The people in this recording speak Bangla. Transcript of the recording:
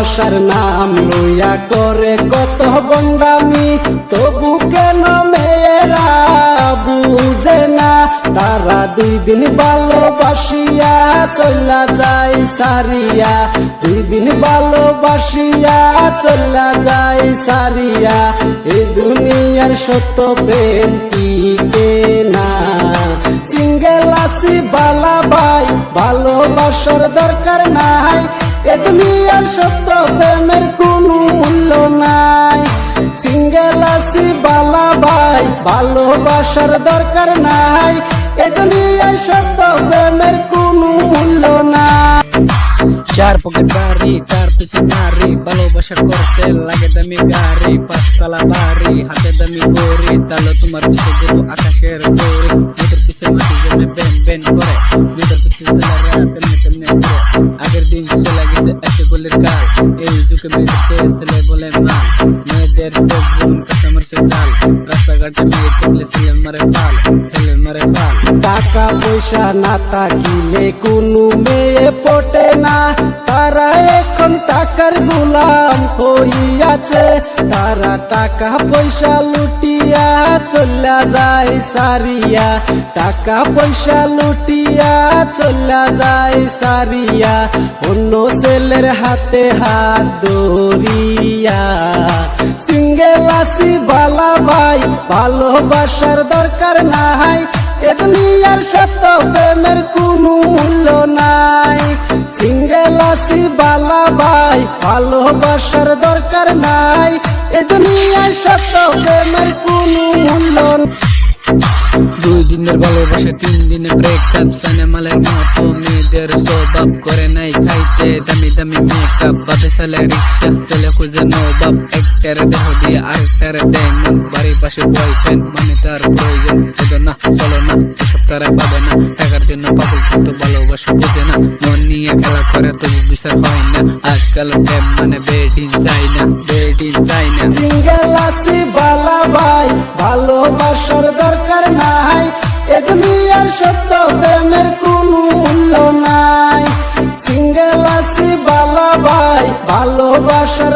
ভালোবাসার নাম লইয়া করে কত বন্দামি, তবু কেন মেয়েরা বুঝে না। তারা 2 দিন ভালোবাসিয়া চলা যায় সারিয়া, 2 দিন ভালোবাসিয়া চলা যায় সারিয়া। এই দুনিয়ার সত্য প্রেম টিকে না। সিঙ্গেল আছি বালা ভাই, ভালোবাসার দরকার নাই। এ দুনিয়ার সত্য প্রেমের কোনো মূল্য নাই। সিঙ্গেল আছি বালা ভাই, ভালোবাসার দরকার নাই। এ দুনিয়ার সত্য প্রেমের কোনো মূল্য নাই। 4 পকেট বাড়ি, তার পিছে নারী, ভালোবাসা করতে লাগে দামি গাড়ি। 5 তলা বাড়ি, হাতে দামি গড়ি, তাহলে তোমার পিছে যত আকাশের দড়ি। মেয়েদের পিছে মাটি জমে বেন বেন করে, মেয়েদের পিছে ছেলেরা তেমনি তেমনি করে। আগের দিন চলে গেছে এসে গলির কাল, এই যুগে মেয়েদেরকে ছেলে বলে মাল। মেয়েদের তেজ যেমন কাঁচা মরিচের জাল, রাস্তাঘাটে মেয়ে দেখলে ছেলে মারে ফাল, ছেলে মারে ফাল। টাকা পয়সা না থাকিলে কোনো মেয়ে পটে না। তারা এখন টাকার গোলাম হইয়াছে। তারা টাকা পয়সা লুটিয়া চলা যায় সারিয়া, টাকা পয়সা লুটিয়া চলা যায় সারিয়া। অন্য ছেলের হাতে হাত ধরিয়া। সিঙ্গেল আছি বালা ভাই, ভালোবাসার দরকার নাই। এ দুনিয়ার সত্য প্রেমের কোনো মূল্য নাই। সিঙ্গেল আছি বালা ভাই, ভালোবাসার দরকার নাই। এ দুনিয়ার সত্য প্রেমের কোনো মূল্য নাই। 2 দিনের ভালোবাসা 3 দিনে ব্রেকআপ, সানেমালের মতো মেয়েদের স্বভাব করে নাই খাইতে দামি দামি মেকআপ। বাপে ছেলে রিক্সা, ছেলে খুঁজে নবাব, একটার দেহ দিয়ে আরেকটার দেয় মন। বাড়ির পাশে বয়ফ্রেন্ড মানে তার প্রয়োজন, এতো না চলো না এসব তারা পাবে না। টাকার জন্য পাগল কিন্তু ভালোবাসা বোঝে না, মন নিয়ে খেলা করে তবু বিচার হয় না। আজকাল প্রেম মানে বেডিং চাই না, বেডিং চাই না। সিঙ্গেল আছি বালা ভাই, ভালোবাসার দরকার নাই। এ দুনিয়ার সত্য প্রেমের কোনো মূল্য নাই। সিঙ্গেল আছি বালা ভাই, ভালোবাসার